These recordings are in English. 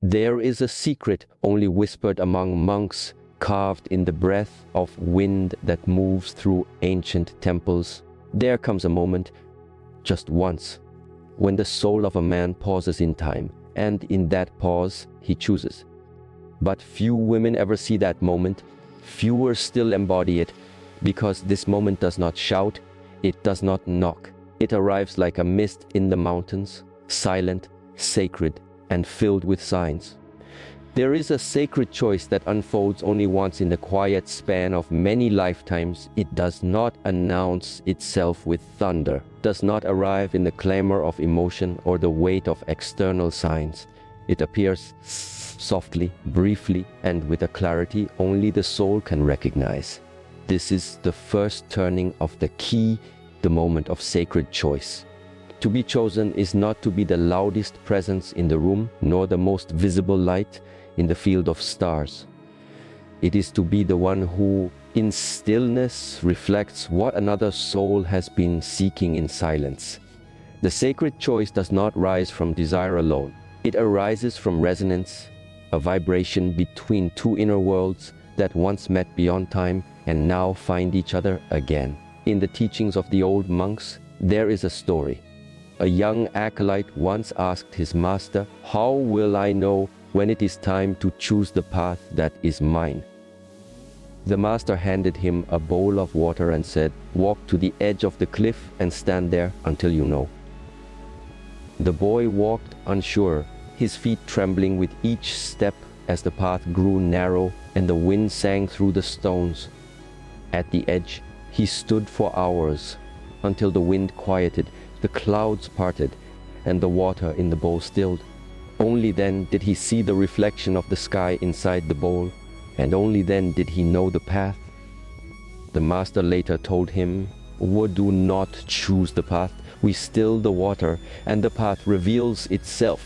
There is a secret only whispered among monks, carved in the breath of wind that moves through ancient temples. There comes a moment, just once, when the soul of a man pauses in time, and in that pause, he chooses. But few women ever see that moment, fewer still embody it, because this moment does not shout, it does not knock. It arrives like a mist in the mountains, silent, sacred, and filled with signs. There is a sacred choice that unfolds only once in the quiet span of many lifetimes. It does not announce itself with thunder, does not arrive in the clamor of emotion or the weight of external signs. It appears softly, briefly, and with a clarity only the soul can recognize. This is the first turning of the key, the moment of sacred choice. To be chosen is not to be the loudest presence in the room, nor the most visible light in the field of stars. It is to be the one who, in stillness, reflects what another soul has been seeking in silence. The sacred choice does not rise from desire alone. It arises from resonance, a vibration between two inner worlds that once met beyond time and now find each other again. In the teachings of the old monks, there is a story. A young acolyte once asked his master, "How will I know when it is time to choose the path that is mine?" The master handed him a bowl of water and said, "Walk to the edge of the cliff and stand there until you know." The boy walked unsure, his feet trembling with each step as the path grew narrow and the wind sang through the stones. At the edge, he stood for hours, until the wind quieted, the clouds parted, and the water in the bowl stilled. Only then did he see the reflection of the sky inside the bowl, and only then did he know the path. The master later told him, "We do not choose the path, we still the water, and the path reveals itself."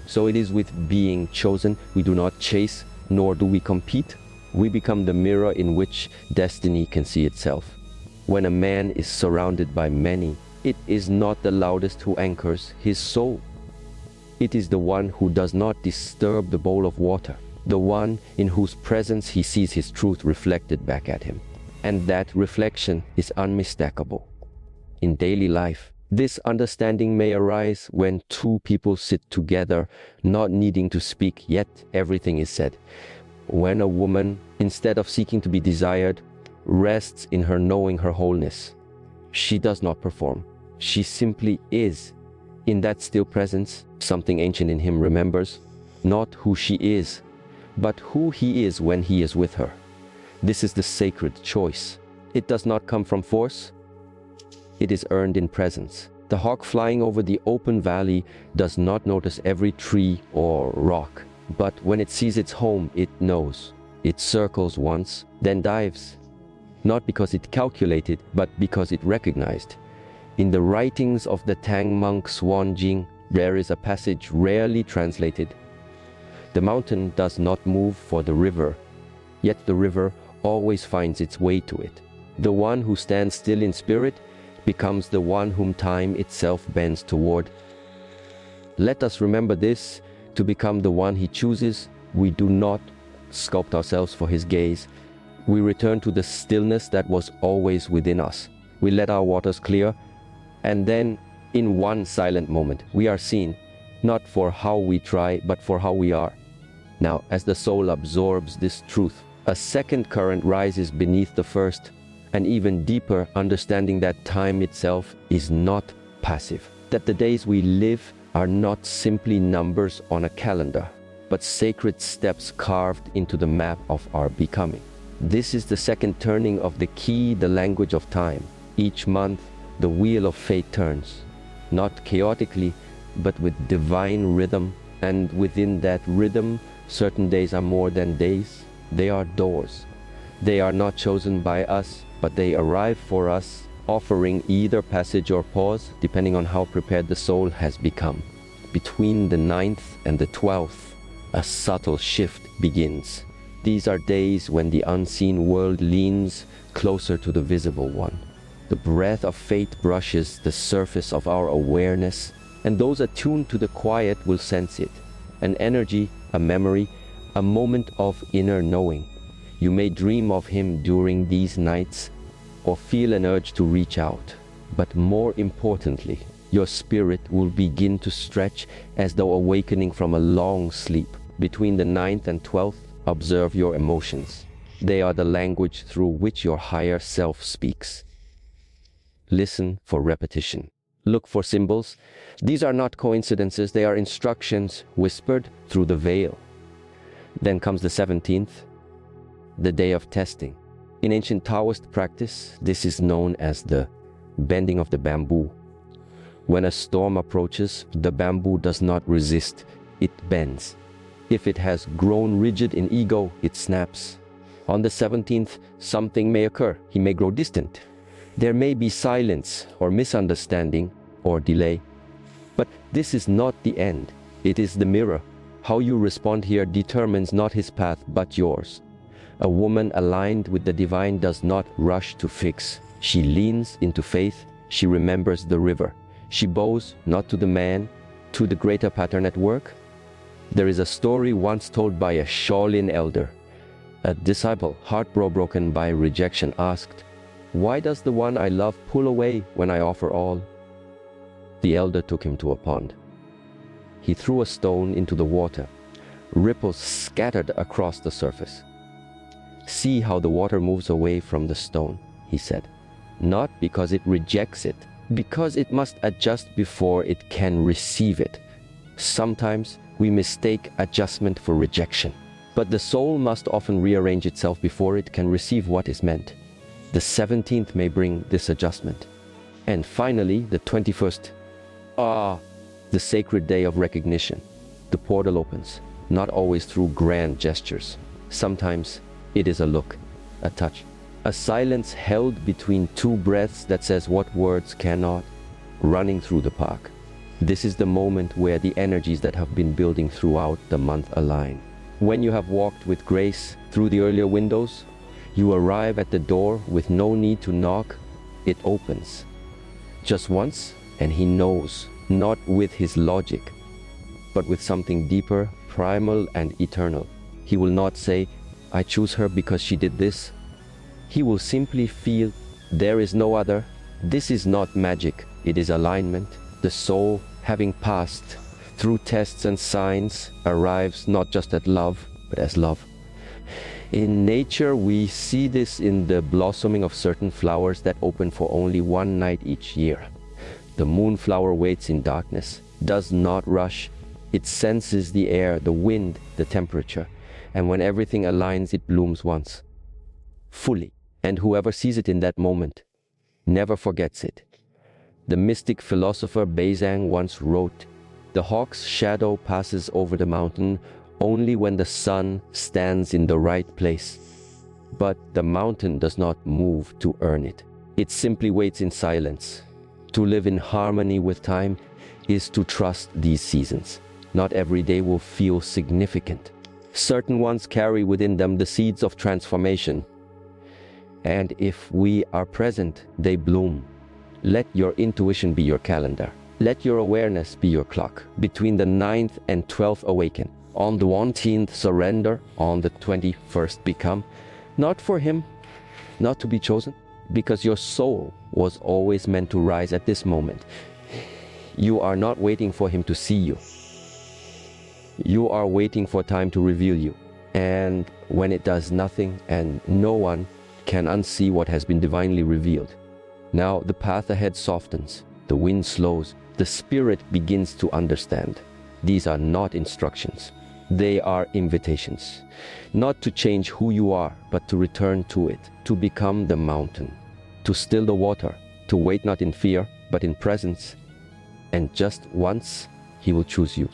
So it is with being chosen. We do not chase, nor do we compete. We become the mirror in which destiny can see itself. When a man is surrounded by many, it is not the loudest who anchors his soul. It is the one who does not disturb the bowl of water, the one in whose presence he sees his truth reflected back at him. And that reflection is unmistakable. In daily life, this understanding may arise when two people sit together, not needing to speak, yet everything is said. When a woman, instead of seeking to be desired, rests in her knowing her wholeness. She does not perform. She simply is. In that still presence, something ancient in him remembers, not who she is, but who he is when he is with her. This is the sacred choice. It does not come from force. It is earned in presence. The hawk flying over the open valley does not notice every tree or rock, but when it sees its home, it knows. It circles once, then dives. Not because it calculated, but because it recognized. In the writings of the Tang monk Swan Jing, there is a passage rarely translated. The mountain does not move for the river, yet the river always finds its way to it. The one who stands still in spirit becomes the one whom time itself bends toward. Let us remember this. To become the one he chooses, we do not sculpt ourselves for his gaze. We return to the stillness that was always within us. We let our waters clear, and then, in one silent moment, we are seen, not for how we try, but for how we are. Now, as the soul absorbs this truth, a second current rises beneath the first, an even deeper understanding that time itself is not passive, that the days we live are not simply numbers on a calendar, but sacred steps carved into the map of our becoming. This is the second turning of the key, the language of time. Each month, the wheel of fate turns, not chaotically, but with divine rhythm, and within that rhythm, certain days are more than days. They are doors. They are not chosen by us, but they arrive for us, offering either passage or pause, depending on how prepared the soul has become. Between the 9th and the 12th, a subtle shift begins. These are days when the unseen world leans closer to the visible one. The breath of fate brushes the surface of our awareness, and those attuned to the quiet will sense it, an energy a memory, a moment of inner knowing. You may dream of him during these nights or feel an urge to reach out. But more importantly, your spirit will begin to stretch as though awakening from a long sleep. Between the 9th and 12th, observe your emotions. They are the language through which your higher self speaks. Listen for repetition. Look for symbols. These are not coincidences, they are instructions whispered through the veil. Then comes the 17th, the day of testing. In ancient Taoist practice, this is known as the bending of the bamboo. When a storm approaches, the bamboo does not resist, it bends. If it has grown rigid in ego, it snaps. On the 17th, something may occur. He may grow distant. There may be silence or misunderstanding or delay. But this is not the end. It is the mirror. How you respond here determines not his path, but yours. A woman aligned with the divine does not rush to fix. She leans into faith. She remembers the river. She bows not to the man, to the greater pattern at work. There is a story once told by a Shaolin elder. A disciple, heartbroken by rejection, asked, "Why does the one I love pull away when I offer all?" The elder took him to a pond. He threw a stone into the water. Ripples scattered across the surface. "See how the water moves away from the stone," he said. "Not because it rejects it, because it must adjust before it can receive it." Sometimes we mistake adjustment for rejection, but the soul must often rearrange itself before it can receive what is meant. The 17th may bring this adjustment. And finally, the 21st, the sacred day of recognition. The portal opens, not always through grand gestures. Sometimes it is a look, a touch, a silence held between two breaths that says what words cannot, running through the park. This is the moment where the energies that have been building throughout the month align. When you have walked with grace through the earlier windows, you arrive at the door with no need to knock. It opens. Just once, and he knows, not with his logic, but with something deeper, primal and eternal. He will not say, "I choose her because she did this." He will simply feel, there is no other. This is not magic, it is alignment. The soul, having passed through tests and signs, arrives not just at love, but as love. In nature, we see this in the blossoming of certain flowers that open for only one night each year. The moonflower waits in darkness, does not rush. It senses the air, the wind, the temperature, and when everything aligns, it blooms once, fully. And whoever sees it in that moment never forgets it. The mystic philosopher Beizang once wrote, "The hawk's shadow passes over the mountain only when the sun stands in the right place. But the mountain does not move to earn it. It simply waits in silence. To live in harmony with time is to trust these seasons. Not every day will feel significant. Certain ones carry within them the seeds of transformation. And if we are present, they bloom. Let your intuition be your calendar. Let your awareness be your clock. Between the 9th and 12th, awaken. On the 19th, surrender. On the 21st, become. Not for him, not to be chosen, because your soul was always meant to rise at this moment. You are not waiting for him to see you. You are waiting for time to reveal you. And when it does nothing and no one can unsee what has been divinely revealed. Now the path ahead softens, the wind slows, the spirit begins to understand. These are not instructions. They are invitations. Not to change who you are, but to return to it, to become the mountain, to still the water, to wait not in fear, but in presence. And just once, he will choose you.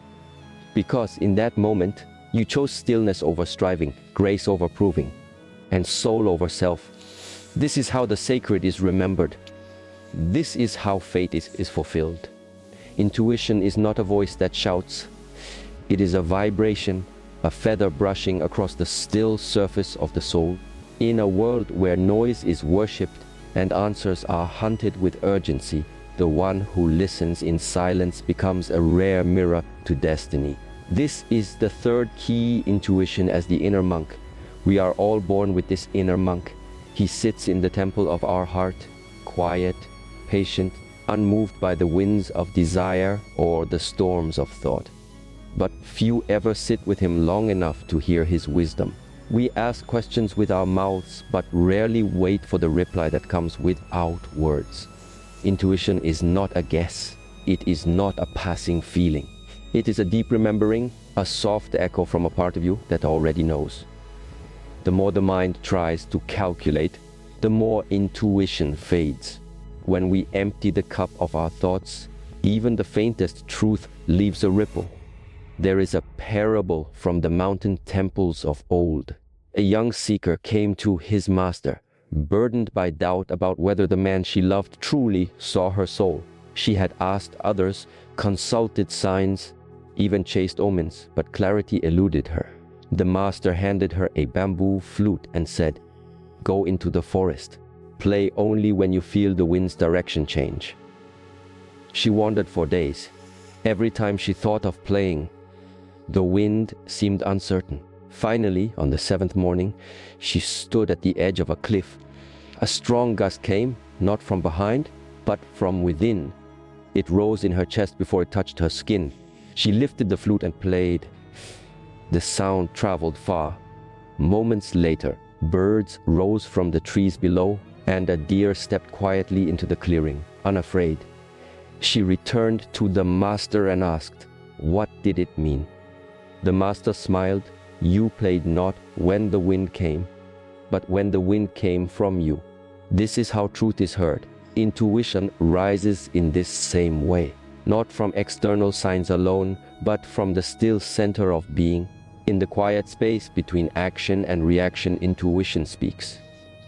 Because in that moment, you chose stillness over striving, grace over proving, and soul over self. This is how the sacred is remembered. This is how fate is fulfilled. Intuition is not a voice that shouts. It is a vibration, a feather brushing across the still surface of the soul. In a world where noise is worshipped and answers are hunted with urgency, the one who listens in silence becomes a rare mirror to destiny. This is the third key intuition as the inner monk. We are all born with this inner monk. He sits in the temple of our heart, quiet, patient, unmoved by the winds of desire or the storms of thought. But few ever sit with him long enough to hear his wisdom. We ask questions with our mouths, but rarely wait for the reply that comes without words. Intuition is not a guess. It is not a passing feeling. It is a deep remembering, a soft echo from a part of you that already knows. The more the mind tries to calculate, the more intuition fades. When we empty the cup of our thoughts, even the faintest truth leaves a ripple. There is a parable from the mountain temples of old. A young seeker came to his master, burdened by doubt about whether the man she loved truly saw her soul. She had asked others, consulted signs, even chased omens, but clarity eluded her. The master handed her a bamboo flute and said, "Go into the forest. Play only when you feel the wind's direction change." She wandered for days. Every time she thought of playing, the wind seemed uncertain. Finally, on the seventh morning, she stood at the edge of a cliff. A strong gust came, not from behind, but from within. It rose in her chest before it touched her skin. She lifted the flute and played. The sound traveled far. Moments later, birds rose from the trees below, and a deer stepped quietly into the clearing, unafraid. She returned to the master and asked, "What did it mean?" The master smiled. "You played not when the wind came, but when the wind came from you." This is how truth is heard. Intuition rises in this same way, not from external signs alone, but from the still center of being. In the quiet space between action and reaction, intuition speaks.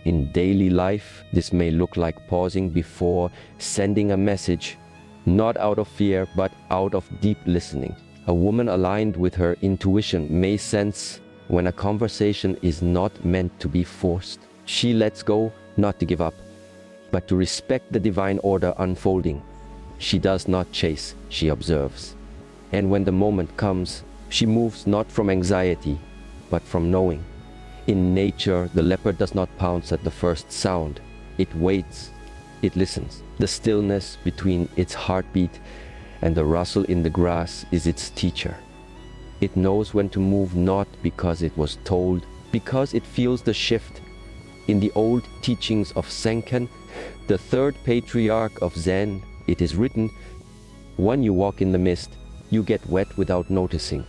In daily life, this may look like pausing before sending a message, not out of fear, but out of deep listening. A woman aligned with her intuition may sense when a conversation is not meant to be forced. She lets go, not to give up, but to respect the divine order unfolding. She does not chase, she observes. And when the moment comes, she moves not from anxiety, but from knowing. In nature, the leopard does not pounce at the first sound. It waits, it listens. The stillness between its heartbeat and the rustle in the grass is its teacher. It knows when to move, not because it was told, because it feels the shift. In the old teachings of Senken, the third patriarch of Zen, it is written, "When you walk in the mist, you get wet without noticing."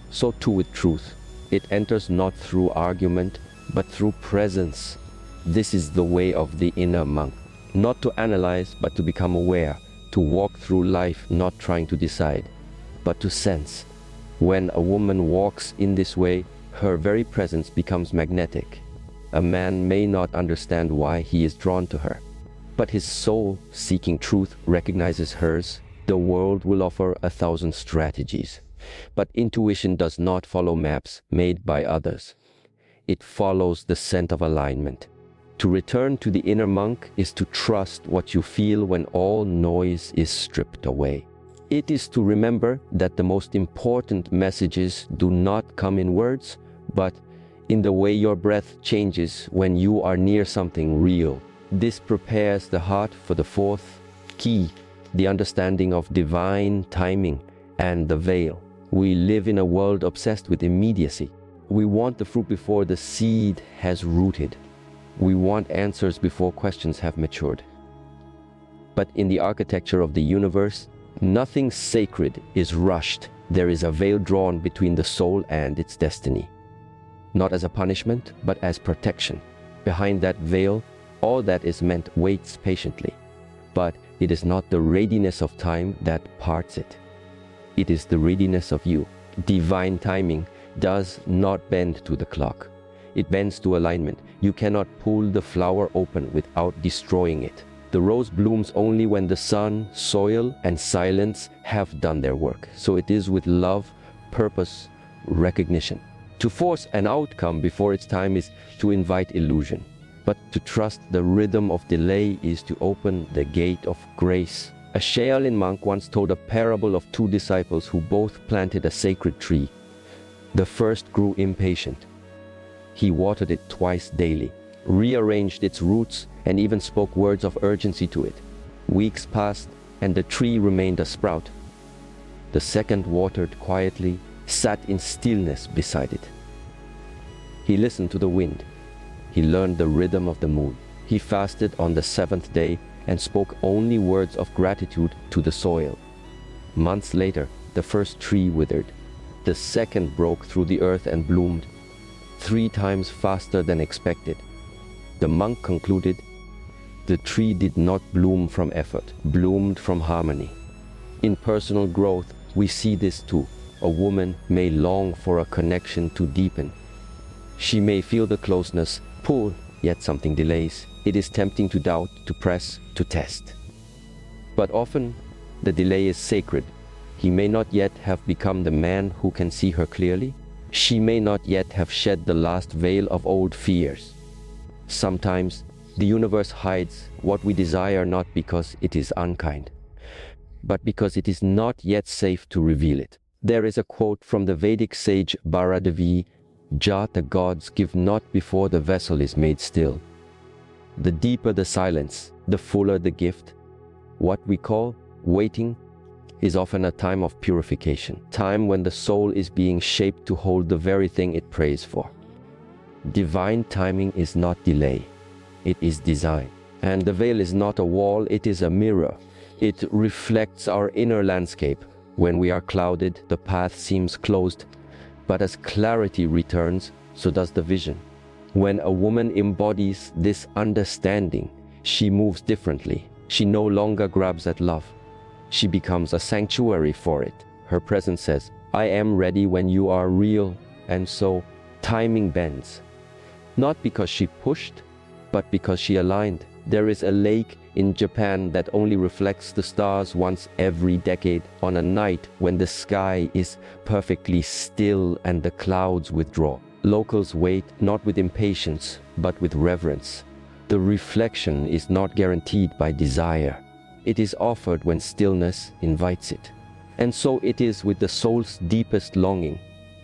So too with truth. It enters not through argument, but through presence. This is the way of the inner monk. Not to analyze, but to become aware. To walk through life not trying to decide, but to sense. When a woman walks in this way, her very presence becomes magnetic. A man may not understand why he is drawn to her, but his soul, seeking truth, recognizes hers. The world will offer 1,000 strategies, but intuition does not follow maps made by others. It follows the scent of alignment. To return to the inner monk is to trust what you feel when all noise is stripped away. It is to remember that the most important messages do not come in words, but in the way your breath changes when you are near something real. This prepares the heart for the fourth key, the understanding of divine timing and the veil. We live in a world obsessed with immediacy. We want the fruit before the seed has rooted. We want answers before questions have matured. But in the architecture of the universe, nothing sacred is rushed. There is a veil drawn between the soul and its destiny. Not as a punishment, but as protection. Behind that veil, all that is meant waits patiently. But it is not the readiness of time that parts it. It is the readiness of you. Divine timing does not bend to the clock. It bends to alignment. You cannot pull the flower open without destroying it. The rose blooms only when the sun, soil, and silence have done their work. So it is with love, purpose, recognition. To force an outcome before its time is to invite illusion. But to trust the rhythm of delay is to open the gate of grace. A Shaolin monk once told a parable of two disciples who both planted a sacred tree. The first grew impatient. He watered it twice daily, rearranged its roots, and even spoke words of urgency to it. Weeks passed, and the tree remained a sprout. The second watered quietly, sat in stillness beside it. He listened to the wind. He learned the rhythm of the moon. He fasted on the seventh day and spoke only words of gratitude to the soil. Months later, the first tree withered. The second broke through the earth and bloomed, 3 times faster than expected. The monk concluded, the tree did not bloom from effort, bloomed from harmony. In personal growth, we see this too. A woman may long for a connection to deepen. She may feel the closeness, pull, yet something delays. It is tempting to doubt, to press, to test. But often, the delay is sacred. He may not yet have become the man who can see her clearly. She may not yet have shed the last veil of old fears. Sometimes, the universe hides what we desire not because it is unkind, but because it is not yet safe to reveal it. There is a quote from the Vedic sage Bharadevi, "Jat the gods give not before the vessel is made still." The deeper the silence, the fuller the gift. What we call waiting is often a time of purification, time when the soul is being shaped to hold the very thing it prays for. Divine timing is not delay, it is design. And the veil is not a wall, it is a mirror. It reflects our inner landscape. When we are clouded, the path seems closed, but as clarity returns, so does the vision. When a woman embodies this understanding, she moves differently. She no longer grabs at love. She becomes a sanctuary for it. Her presence says, I am ready when you are real. And so, timing bends. Not because she pushed, but because she aligned. There is a lake in Japan that only reflects the stars once every decade, on a night when the sky is perfectly still and the clouds withdraw. Locals wait not with impatience, but with reverence. The reflection is not guaranteed by desire. It is offered when stillness invites it. And so it is with the soul's deepest longing.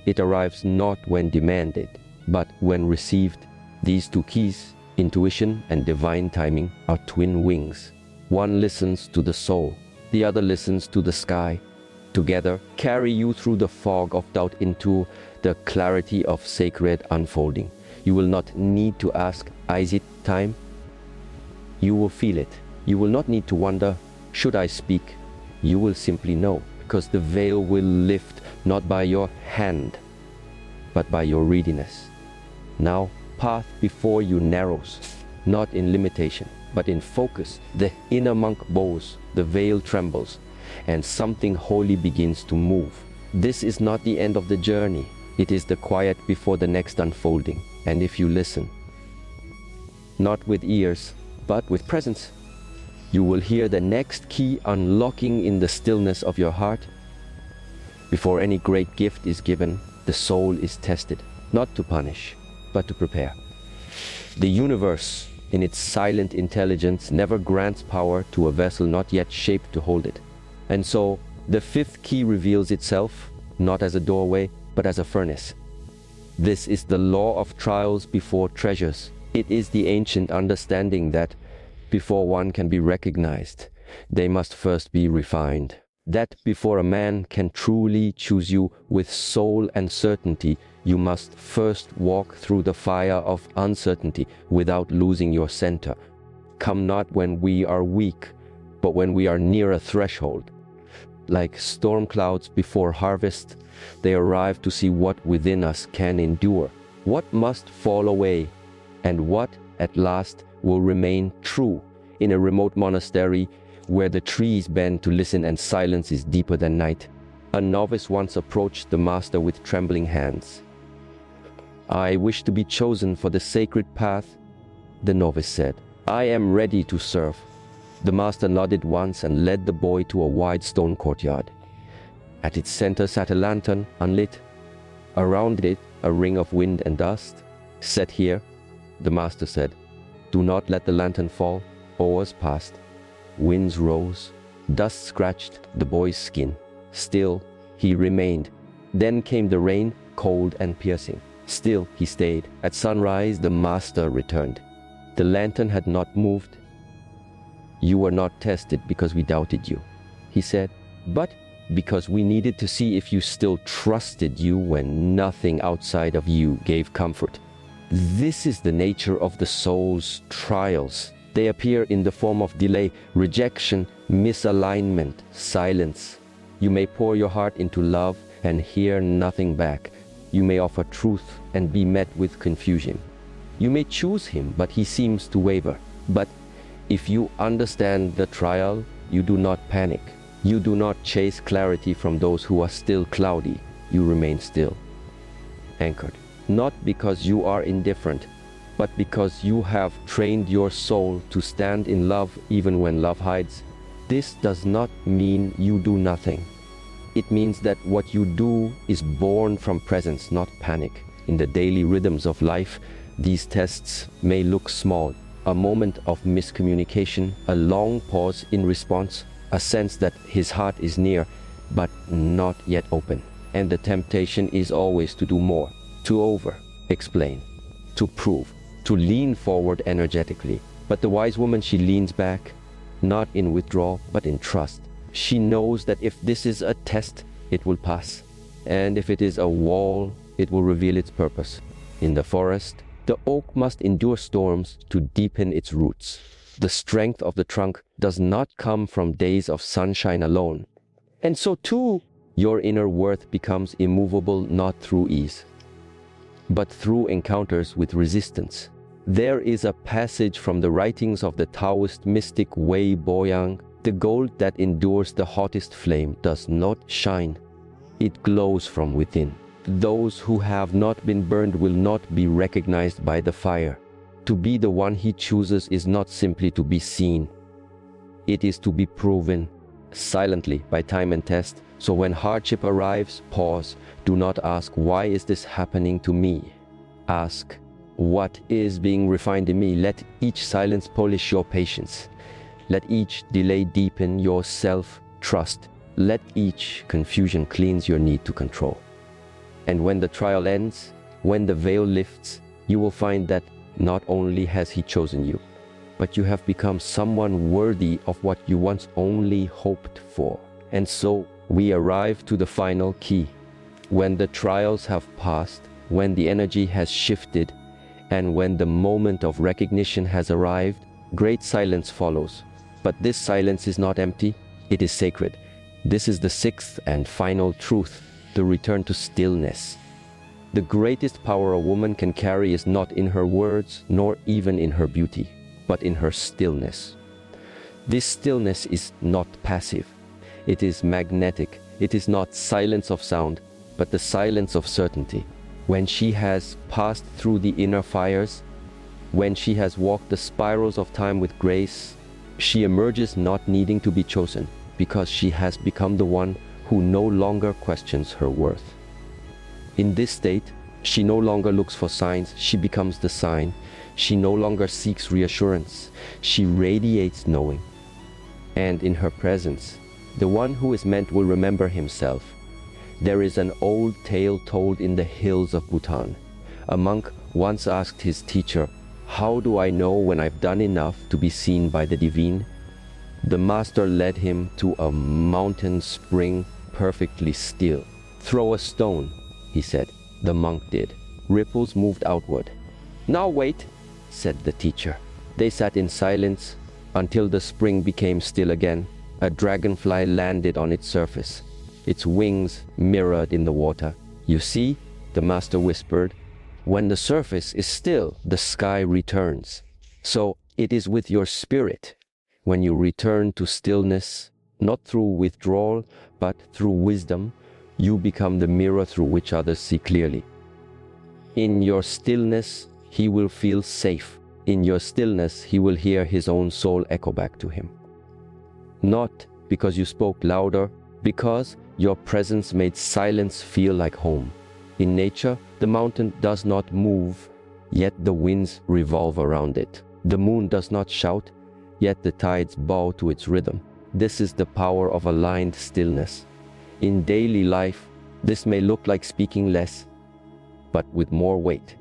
It arrives not when demanded, but when received. These two keys, intuition and divine timing, are twin wings. One listens to the soul, the other listens to the sky. Together, carry you through the fog of doubt into the clarity of sacred unfolding. You will not need to ask, is it time? You will feel it. You will not need to wonder, should I speak? You will simply know, because the veil will lift not by your hand, but by your readiness. Now, path before you narrows, not in limitation, but in focus. The inner monk bows, the veil trembles, and something holy begins to move. This is not the end of the journey. It is the quiet before the next unfolding. And if you listen, not with ears, but with presence, you will hear the next key unlocking in the stillness of your heart. Before any great gift is given, the soul is tested, not to punish, but to prepare. The universe, in its silent intelligence, never grants power to a vessel not yet shaped to hold it. And so, the fifth key reveals itself, not as a doorway, but as a furnace. This is the law of trials before treasures. It is the ancient understanding that, before one can be recognized, they must first be refined. That before a man can truly choose you with soul and certainty, you must first walk through the fire of uncertainty without losing your center. Come not when we are weak, but when we are near a threshold. Like storm clouds before harvest, they arrive to see what within us can endure, what must fall away, and what, at last, will remain true in a remote monastery where the trees bend to listen and silence is deeper than night. A novice once approached the master with trembling hands. I wish to be chosen for the sacred path, the novice said. I am ready to serve. The master nodded once and led the boy to a wide stone courtyard. At its center sat a lantern, unlit. Around it, a ring of wind and dust. Set here, the master said. Do not let the lantern fall. Hours passed. Winds rose. Dust scratched the boy's skin. Still, he remained. Then came the rain, cold and piercing. Still, he stayed. At sunrise, the master returned. The lantern had not moved. "You were not tested because we doubted you," he said, "but because we needed to see if you still trusted you when nothing outside of you gave comfort." This is the nature of the soul's trials. They appear in the form of delay, rejection, misalignment, silence. You may pour your heart into love and hear nothing back. You may offer truth and be met with confusion. You may choose him, but he seems to waver. But if you understand the trial, you do not panic. You do not chase clarity from those who are still cloudy. You remain still, anchored. Not because you are indifferent, but because you have trained your soul to stand in love even when love hides. This does not mean you do nothing. It means that what you do is born from presence, not panic. In the daily rhythms of life, these tests may look small. A moment of miscommunication, a long pause in response, a sense that his heart is near, but not yet open. And the temptation is always to do more, to over-explain, to prove, to lean forward energetically. But the wise woman, she leans back, not in withdrawal, but in trust. She knows that if this is a test, it will pass. And if it is a wall, it will reveal its purpose. In the forest, the oak must endure storms to deepen its roots. The strength of the trunk does not come from days of sunshine alone. And so too, your inner worth becomes immovable not through ease, but through encounters with resistance. There is a passage from the writings of the Taoist mystic Wei Boyang. The gold that endures the hottest flame does not shine. It glows from within. Those who have not been burned will not be recognized by the fire. To be the one he chooses is not simply to be seen. It is to be proven silently by time and test. So when hardship arrives, pause. Do not ask, why is this happening to me? Ask, what is being refined in me? Let each silence polish your patience. Let each delay deepen your self-trust. Let each confusion cleanse your need to control. And when the trial ends, when the veil lifts, you will find that not only has he chosen you, but you have become someone worthy of what you once only hoped for. And so we arrive to the final key. When the trials have passed, when the energy has shifted, and when the moment of recognition has arrived, great silence follows. But this silence is not empty, it is sacred. This is the sixth and final truth, the return to stillness. The greatest power a woman can carry is not in her words, nor even in her beauty, but in her stillness. This stillness is not passive. It is magnetic. It is not silence of sound, but the silence of certainty. When she has passed through the inner fires, when she has walked the spirals of time with grace, she emerges not needing to be chosen, because she has become the one who no longer questions her worth. In this state, she no longer looks for signs, she becomes the sign. She no longer seeks reassurance, she radiates knowing. And in her presence, the one who is meant will remember himself. There is an old tale told in the hills of Bhutan. A monk once asked his teacher, "How do I know when I've done enough to be seen by the divine?" The master led him to a mountain spring perfectly still. "Throw a stone," he said. The monk did. Ripples moved outward. "Now wait," said the teacher. They sat in silence until the spring became still again. A dragonfly landed on its surface. Its wings mirrored in the water. "You see," the master whispered, "when the surface is still, the sky returns. So it is with your spirit. When you return to stillness, not through withdrawal, but through wisdom, you become the mirror through which others see clearly. In your stillness, he will feel safe. In your stillness, he will hear his own soul echo back to him. Not because you spoke louder, because your presence made silence feel like home. In nature, the mountain does not move, yet the winds revolve around it. The moon does not shout, yet the tides bow to its rhythm. This is the power of aligned stillness. In daily life, this may look like speaking less, but with more weight.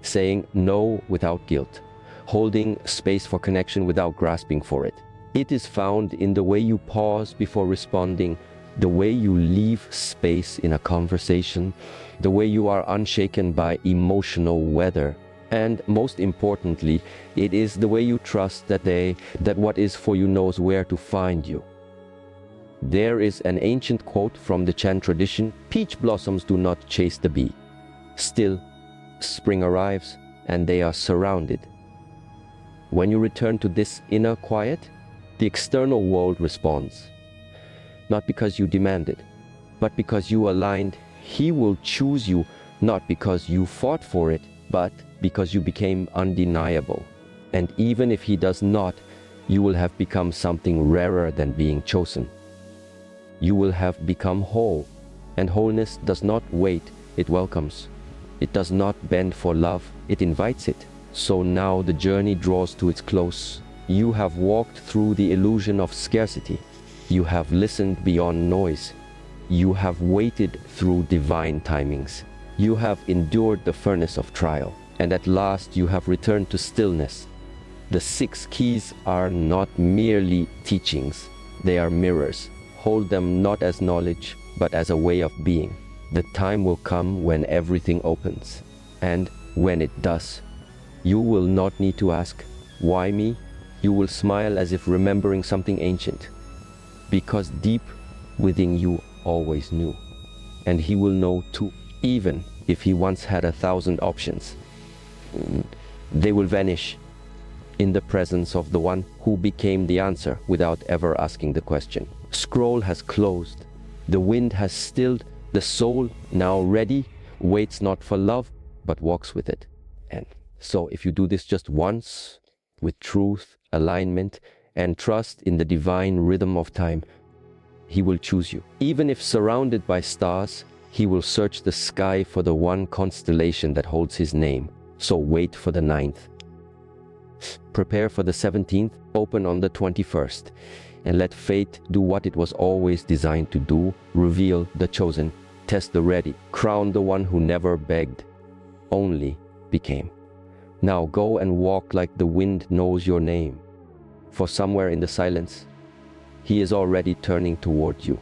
Saying no without guilt. Holding space for connection without grasping for it. It is found in the way you pause before responding, the way you leave space in a conversation, the way you are unshaken by emotional weather. And most importantly, it is the way you trust that what is for you knows where to find you. There is an ancient quote from the Chan tradition: peach blossoms do not chase the bee. Still, spring arrives and they are surrounded. When you return to this inner quiet, the external world responds. Not because you demanded, but because you aligned. He will choose you not because you fought for it, but because you became undeniable. And even if he does not, you will have become something rarer than being chosen. You will have become whole, and wholeness does not wait, it welcomes. It does not bend for love, it invites it. So now the journey draws to its close. You have walked through the illusion of scarcity. You have listened beyond noise. You have waited through divine timings. You have endured the furnace of trial. And at last you have returned to stillness. The 6 keys are not merely teachings. They are mirrors. Hold them not as knowledge, but as a way of being. The time will come when everything opens. And when it does, you will not need to ask, why me? You will smile as if remembering something ancient. Because deep within you always knew. And he will know too, even if he once had 1,000 options. They will vanish in the presence of the one who became the answer without ever asking the question. Scroll has closed. The wind has stilled. The soul, now ready, waits not for love, but walks with it. And so if you do this just once, with truth, alignment, and trust in the divine rhythm of time, he will choose you. Even if surrounded by stars, he will search the sky for the one constellation that holds his name. So wait for the 9th. Prepare for the 17th, open on the 21st, and let fate do what it was always designed to do: reveal the chosen, test the ready, crown the one who never begged, only became. Now go and walk like the wind knows your name, for somewhere in the silence, he is already turning toward you.